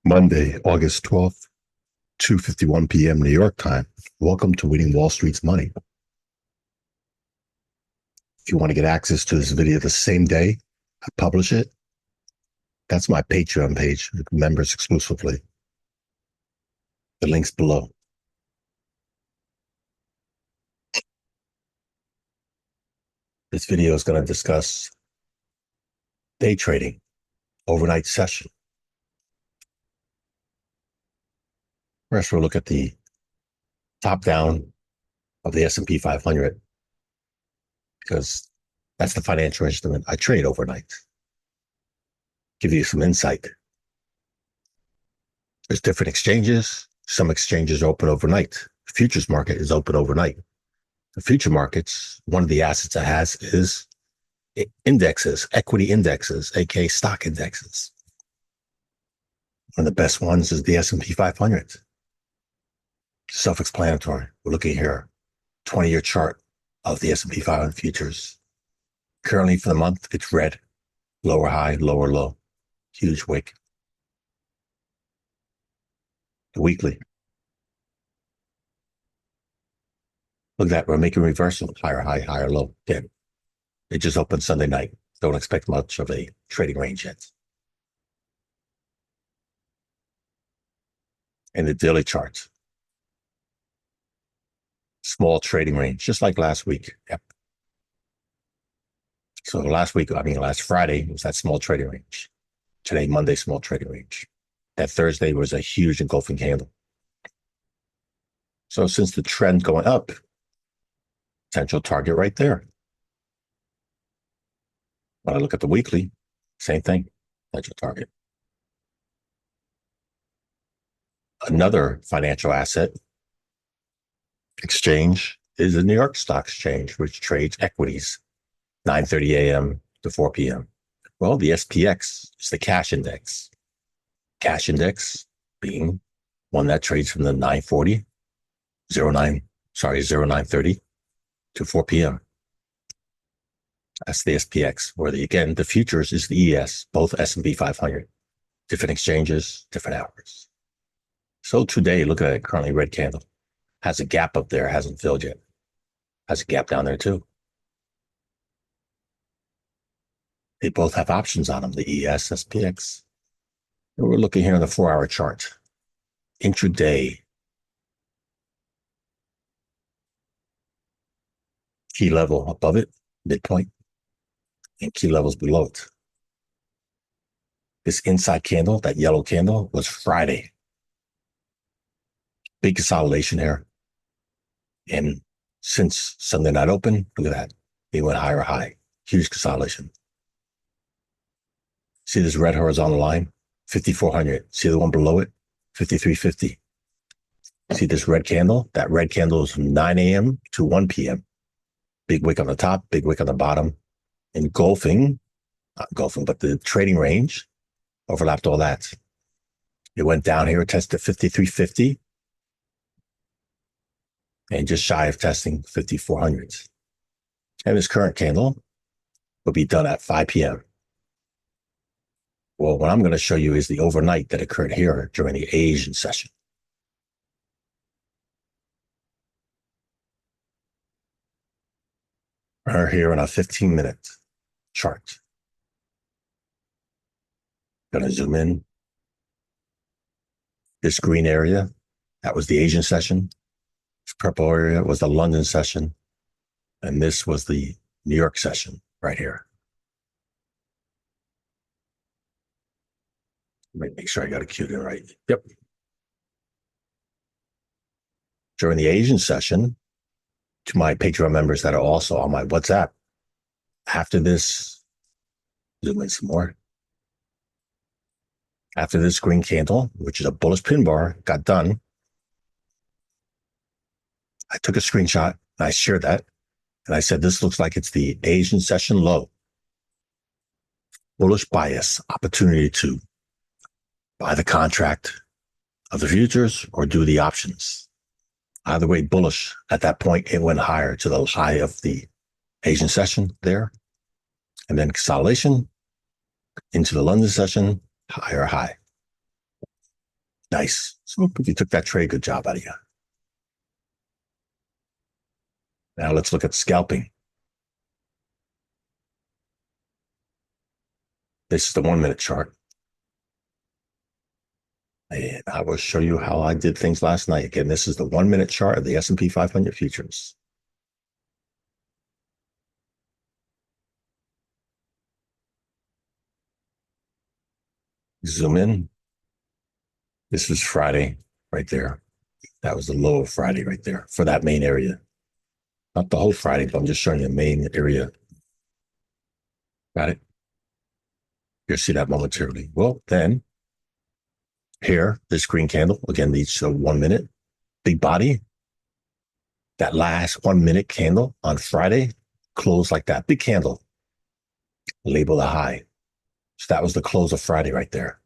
Monday, August 12th, 2:51 p.m. New York time. Welcome to Winning Wall Street's Money. If you want to get access to this video the same day I publish it, that's my Patreon page, members exclusively. The link's below. This video is going to discuss day trading, overnight session. First, we'll look at the top down of the S&P 500 because that's the financial instrument I trade overnight. Give you some insight. There's different exchanges. Some exchanges are open overnight. The futures market is open overnight. The future markets, one of the assets it has is indexes, equity indexes, aka stock indexes. One of the best ones is the S&P 500. Self-explanatory. We're looking here, 20-year chart of the S&P 500 futures. Currently for the month, it's red, lower high, lower low, huge wick. The weekly. Look at that, we're making reversal, higher high, higher low. Again, it just opened Sunday night. Don't expect much of a trading range yet. And the daily chart. Small trading range, just like last week. Yep. So last Friday was that small trading range. Today, Monday, small trading range. That Thursday was a huge engulfing candle. So since the trend going up, potential target right there. When I look at the weekly, same thing, potential target. Another financial asset exchange is the New York Stock Exchange, which trades equities, 9:30 a.m. to 4 p.m. Well, the SPX is the cash index. Cash index being one that trades from the 0930 to 4 p.m. That's the SPX, where the futures is the ES, both S&P 500. Different exchanges, different hours. So today, look at it, currently red candle. Has a gap up there, hasn't filled yet. Has a gap down there too. They both have options on them, the ES, SPX. And we're looking here on the 4-hour chart. Intraday. Key level above it, midpoint, and key levels below it. This inside candle, that yellow candle, was Friday. Big consolidation here. And since Sunday night open, look at that. It went higher high. Huge consolidation. See this red horizontal line? 5,400. See the one below it? 5,350. See this red candle? That red candle is from 9 a.m. to 1 p.m. Big wick on the top, big wick on the bottom. Not engulfing, but the trading range overlapped all that. It went down here, tested 5,350. And just shy of testing 5,400. And this current candle will be done at 5 p.m. Well, what I'm going to show you is the overnight that occurred here during the Asian session. We're here on a 15-minute chart. Going to zoom in. This green area, that was the Asian session. This purple area was the London session. And this was the New York session right here. Let me make sure I got it queued in right. Yep. During the Asian session, to my Patreon members that are also on my WhatsApp, after this, zoom in some more. After this green candle, which is a bullish pin bar, got done, I took a screenshot and I shared that. And I said, this looks like it's the Asian session low. Bullish bias, opportunity to buy the contract of the futures or do the options. Either way, bullish. At that point, it went higher to the high of the Asian session there. And then consolidation into the London session, higher high. Nice. So if you took that trade, good job out of you. Now let's look at scalping. This is the 1 minute chart. And I will show you how I did things last night. Again, this is the 1 minute chart of the S&P 500 futures. Zoom in. This was Friday right there. That was the low of Friday right there for that main area. Not the whole Friday, but I'm just showing you the main area. Got it? You'll see that momentarily. Well, then here, this green candle, again, these 1 minute, big body. That last 1 minute candle on Friday closed like that. Big candle. Label a high. So that was the close of Friday right there.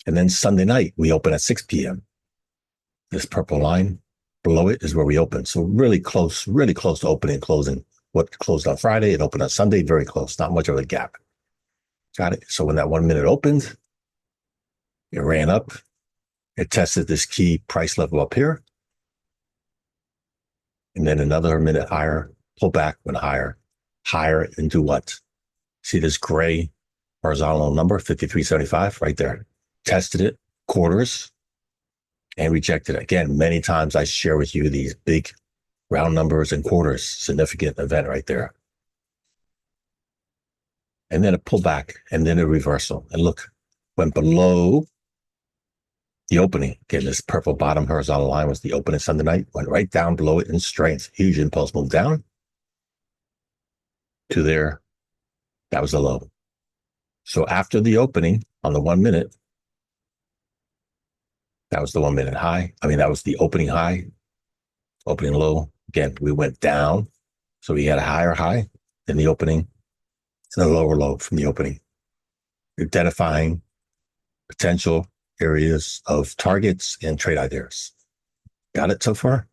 And then Sunday night, we open at 6 p.m. This purple line below it is where we open. So really close to opening and closing. What closed on Friday, it opened on Sunday, very close, not much of a gap. Got it? So when that 1 minute opened, it ran up. It tested this key price level up here. And then another minute higher, pull back, went higher into what? See this gray horizontal number, 53.75 right there. Tested it, quarters, and rejected it. Again, many times I share with you these big round numbers and quarters, significant event right there. And then a pullback and then a reversal. And look, went below the opening. Again, this purple bottom horizontal line was the opening Sunday night, went right down below it in strength. Huge impulse move down to there. That was the low. So after the opening on the 1 minute, that was the 1 minute high. I mean, that was the opening high, opening low. Again, we went down. So we had a higher high than the opening and a lower low from the opening. Identifying potential areas of targets and trade ideas. Got it so far?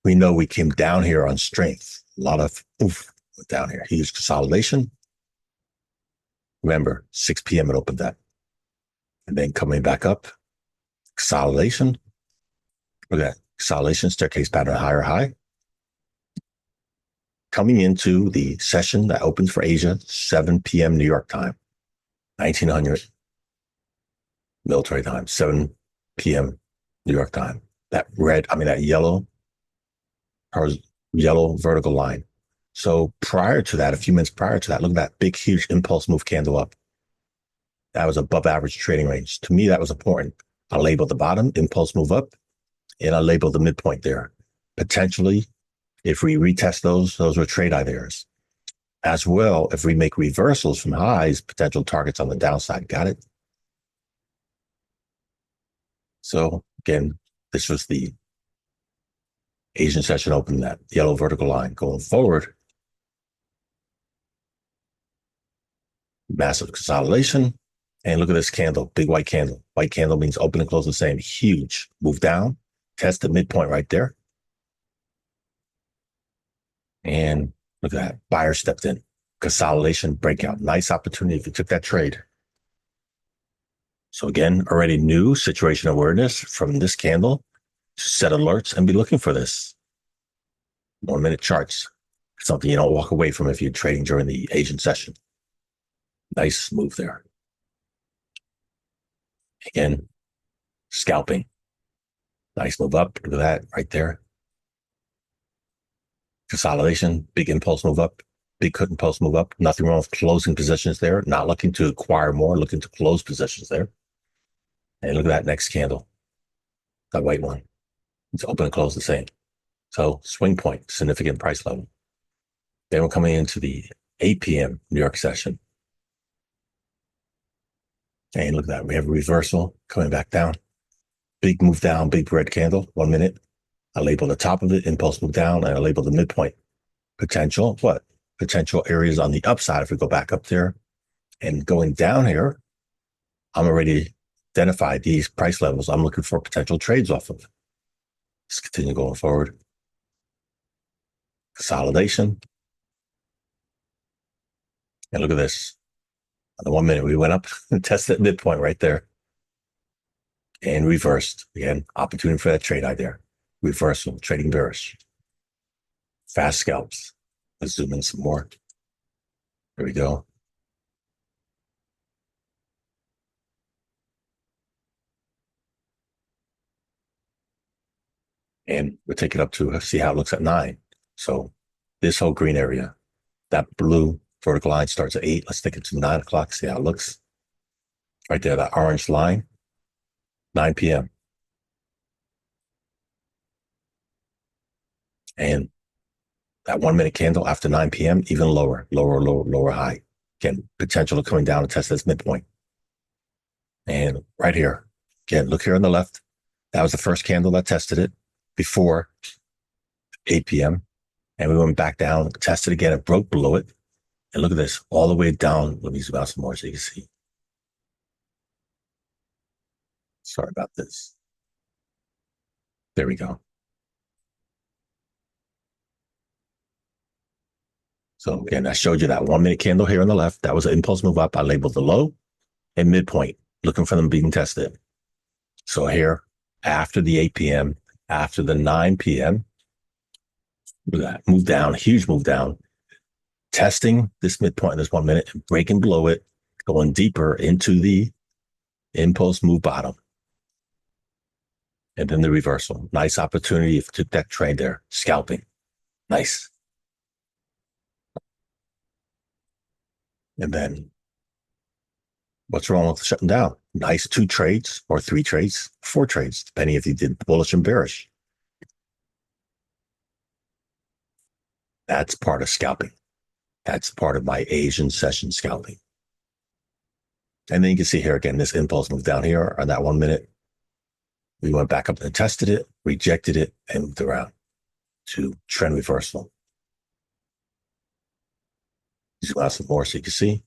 We know we came down here on strength. A lot of oof down here. Huge consolidation. Remember, 6 p.m. it opened that. And then coming back up, consolidation. Look at that. Consolidation, staircase pattern, higher high. Coming into the session that opens for Asia, 7 p.m. New York time, 1900 military time, 7 p.m. New York time. That yellow vertical line. So prior to that, a few minutes prior to that, look at that big, huge impulse move candle up. That was above average trading range. To me, that was important. I labeled the bottom, impulse move up, and I labeled the midpoint there. Potentially, if we retest those were trade ideas. As well, if we make reversals from highs, potential targets on the downside. Got it? So again, this was the Asian session open, that yellow vertical line. Going forward, massive consolidation. And look at this candle, big white candle. White candle means open and close the same. Huge move down, test the midpoint right there. And look at that, buyer stepped in. Consolidation breakout. Nice opportunity if you took that trade. So again, already knew situation awareness from this candle. Set alerts and be looking for this. 1 minute charts. Something you don't walk away from if you're trading during the Asian session. Nice move there. Again, scalping. Nice move up. Look at that right there. Consolidation, big impulse move up, big impulse move up. Nothing wrong with closing positions there. Not looking to acquire more, looking to close positions there. And look at that next candle. That white one. It's open and close the same. So swing point, significant price level. Then we're coming into the 8 p.m. New York session. And look at that. We have a reversal coming back down. Big move down, big red candle, 1 minute. I label the top of it, impulse move down, and I label the midpoint. Potential, what? Potential areas on the upside if we go back up there. And going down here, I'm already identified these price levels I'm looking for potential trades off of. Let's continue going forward. Consolidation. And look at this. On the 1 minute, we went up and tested midpoint right there. and reversed. Again, opportunity for that trade idea. Reversal, trading bearish. Fast scalps. Let's zoom in some more. There we go. And we'll take it up to see how it looks at 9. So this whole green area, that blue vertical line starts at 8. Let's take it to 9 o'clock, see how it looks. Right there, that orange line, 9 p.m. And that 1 minute candle after 9 p.m., even lower, lower high. Again, potential of coming down and test this midpoint. And right here, again, look here on the left. That was the first candle that tested it before 8 p.m. And we went back down, tested again, and broke below it. And look at this, all the way down. Let me zoom out some more so you can see. Sorry about this. There we go. So again, I showed you that 1 minute candle here on the left. That was an impulse move up. I labeled the low and midpoint, looking for them being tested. So here, after the 8 p.m., after the 9 p.m., look at that, move down, huge move down, testing this midpoint in this 1 minute and breaking below it, going deeper into the impulse move bottom. And then the reversal. Nice opportunity if you took that trade there. Scalping. Nice. And then what's wrong with shutting down? Nice 2 trades or 3 trades, 4 trades, depending if you did bullish and bearish. That's part of scalping. That's part of my Asian session scalping. And then you can see here again, this impulse move down here on that 1 minute. We went back up and tested it, rejected it, and moved around to trend reversal. Zoom out some more so you can see.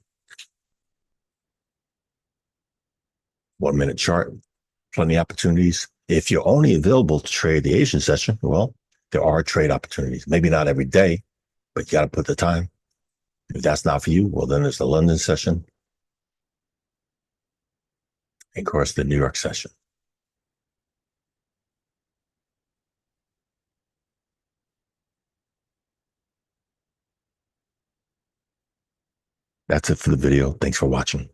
1 minute chart, plenty of opportunities. If you're only available to trade the Asian session, well, there are trade opportunities. Maybe not every day, but you got to put the time. If that's not for you, well, then there's the London session. And of course, the New York session. That's it for the video. Thanks for watching.